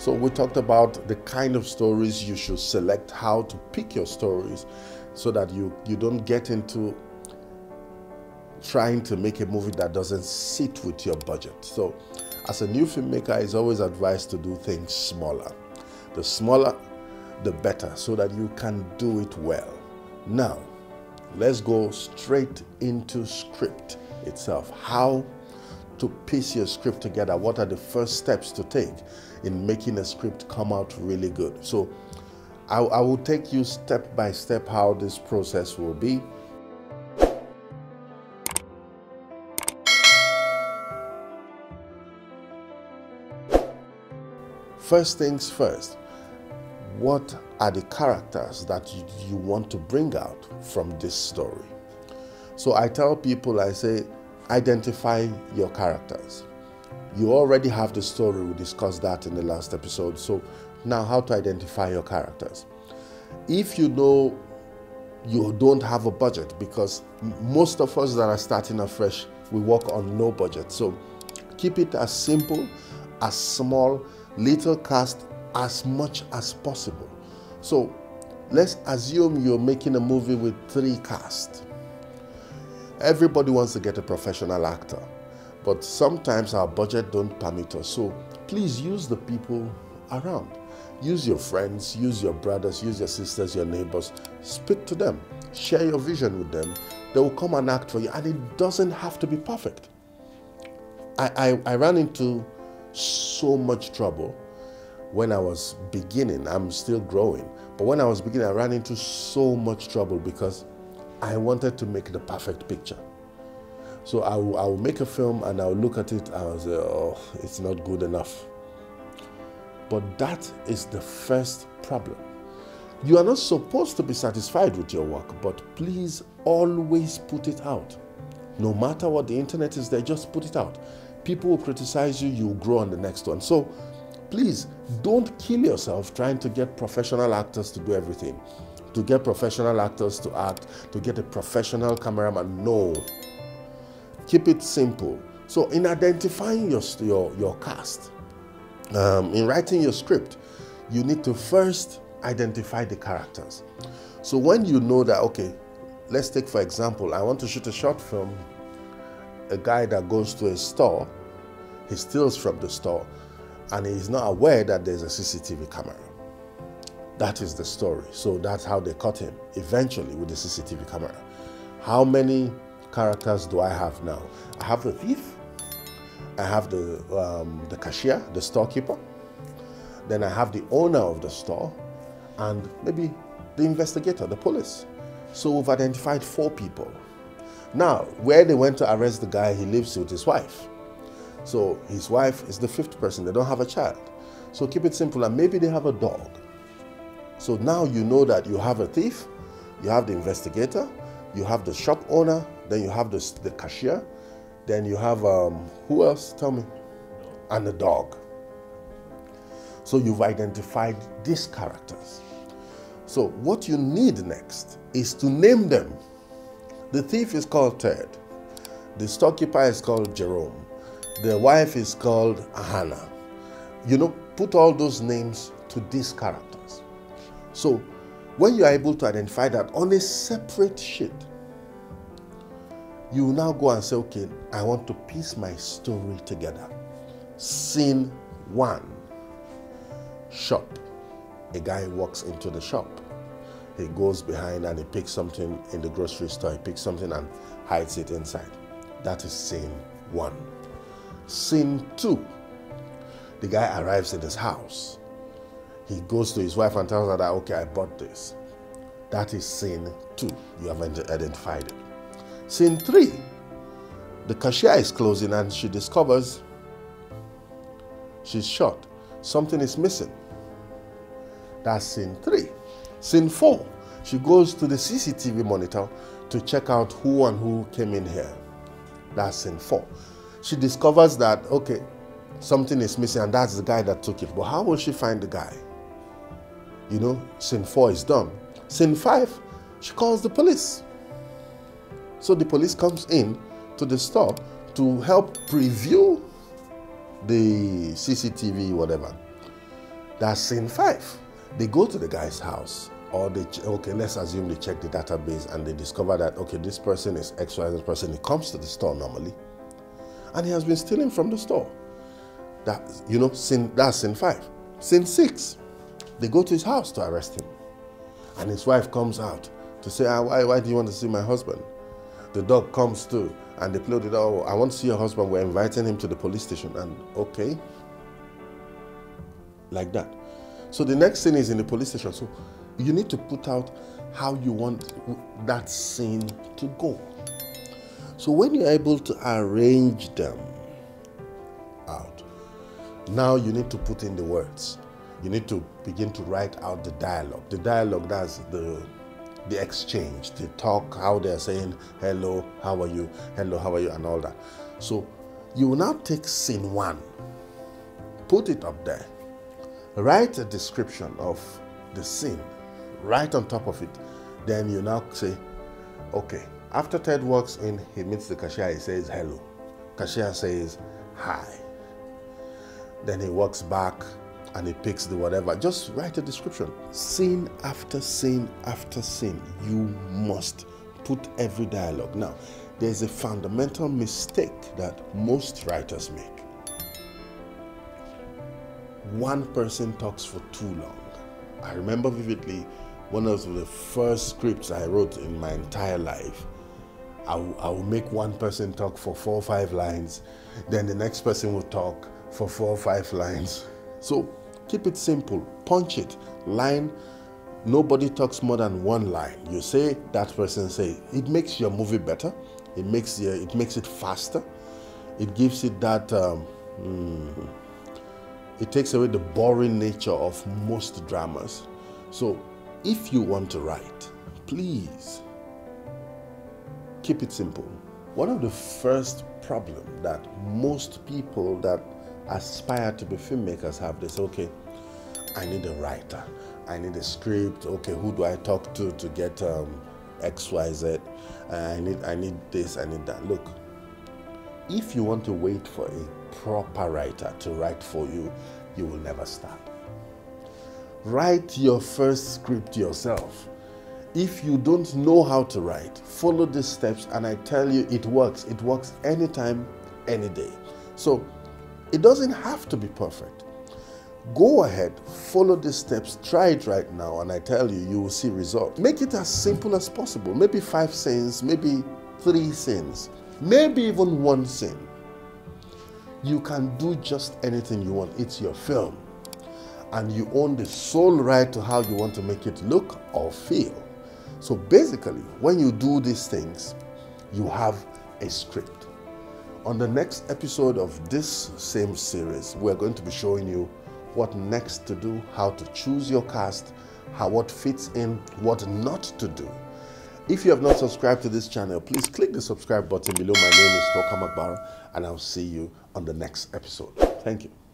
So we talked about the kind of stories you should select, how to pick your stories so that you don't get into trying to make a movie that doesn't sit with your budget. So as a new filmmaker, it's always advised to do things smaller. The smaller, the better, so that you can do it well. Now, let's go straight into script itself. How to piece your script together. What are the first steps to take in making a script come out really good? So I will take you step by step how this process will be. First things first, what are the characters that you want to bring out from this story? So I tell people, I say, identify your characters. You already have the story, we discussed that in the last episode. So now how to identify your characters. If you know you don't have a budget, because most of us that are starting afresh, we work on no budget. So keep it as simple, as small, little cast as much as possible. So let's assume you're making a movie with 3 casts. Everybody wants to get a professional actor, but sometimes our budget don't permit us. So please use the people around. Use your friends, use your brothers, use your sisters, your neighbors. Speak to them. Share your vision with them. They will come and act for you, and it doesn't have to be perfect. I ran into so much trouble when I was beginning. I'm still growing, but when I was beginning, I ran into so much trouble because I wanted to make the perfect picture. So I will make a film and I'll look at it and I'll say, oh, it's not good enough. But that is the first problem. You are not supposed to be satisfied with your work, but please always put it out. No matter what the internet is there, just put it out. People will criticize you, you'll grow on the next one. So please don't kill yourself trying to get professional actors to do everything. To get professional actors to act, to get a professional cameraman. No. Keep it simple. So in identifying your cast, in writing your script, you need to first identify the characters. So when you know that, okay, let's take for example, I want to shoot a short film, a guy that goes to a store, he steals from the store, and he's not aware that there's a CCTV camera. That is the story. So that's how they caught him, eventually, with the CCTV camera. How many characters do I have now? I have the thief, I have the cashier, the storekeeper, then I have the owner of the store, and maybe the investigator, the police. So we've identified 4 people. Now, where they went to arrest the guy, he lives with his wife. So his wife is the 5th person. They don't have a child. So keep it simple, and maybe they have a dog. So now you know that you have a thief, you have the investigator, you have the shop owner, then you have the cashier, then you have, who else? Tell me. And the dog. So you've identified these characters. So what you need next is to name them. The thief is called Ted. The storekeeper is called Jerome. The wife is called Hannah. You know, put all those names to these characters. So when you are able to identify that on a separate sheet, you will now go and say, okay, I want to piece my story together. Scene 1, shop. A guy walks into the shop. He goes behind and he picks something in the grocery store. He picks something and hides it inside. That is scene 1. Scene 2, the guy arrives in his house. He goes to his wife and tells her that, okay, I bought this. That is scene 2. You have identified it. Scene 3, the cashier is closing and she discovers she's shot. Something is missing. That's scene 3. Scene 4, she goes to the CCTV monitor to check out who and who came in here. That's scene 4. She discovers that, okay, something is missing and that's the guy that took it. But how will she find the guy? You know, scene 4 is done. Scene 5, she calls the police. So the police comes in to the store to help preview the CCTV, whatever. That's scene 5. They go to the guy's house, or okay, let's assume they check the database and they discover that, okay, this person is XYZ person. He comes to the store normally, and he has been stealing from the store. That's scene 5. Scene 6, they go to his house to arrest him, and his wife comes out to say, why do you want to see my husband? The dog comes too, and they play the dog. Oh, I want to see your husband. We're inviting him to the police station, and okay, like that. So the next scene is in the police station. So you need to put out how you want that scene to go. So when you're able to arrange them out, now you need to put in the words. You need to begin to write out the dialogue. The dialogue, that's the exchange, the talk, how they're saying, hello, how are you, hello, how are you, and all that. So you will now take scene 1, put it up there, write a description of the scene right on top of it. Then you now say, okay, after Ted walks in, he meets the cashier, he says hello. Cashier says hi. Then he walks back and he picks the whatever. Just write a description. Scene after scene after scene, you must put every dialogue. Now, there's a fundamental mistake that most writers make. One person talks for too long. I remember vividly one of the first scripts I wrote in my entire life. I will make one person talk for 4 or 5 lines, then the next person will talk for 4 or 5 lines. So keep it simple, punch it, line. Nobody talks more than 1 line. You say, that person say. It makes your movie better. It makes it faster. It gives it that. It takes away the boring nature of most dramas. So if you want to write, please keep it simple. One of the first problems that most people that aspire to be filmmakers have, they say, okay, I need a writer, I need a script, okay, who do I talk to get XYZ, I need this, I need that. Look, if you want to wait for a proper writer to write for you, you will never start. Write your first script yourself. If you don't know how to write, follow these steps, and I tell you, it works. It works anytime, any day. So it doesn't have to be perfect. Go ahead, follow these steps, try it right now, and I tell you, you will see results. Make it as simple as possible. Maybe 5 scenes, maybe 3 scenes, maybe even 1 scene. You can do just anything you want. It's your film. And you own the sole right to how you want to make it look or feel. So basically, when you do these things, you have a script. On the next episode of this same series, we're going to be showing you what next to do, how to choose your cast, what fits in, what not to do. If you have not subscribed to this channel, please click the subscribe button below. My name is Toka McBaror, and I'll see you on the next episode. Thank you.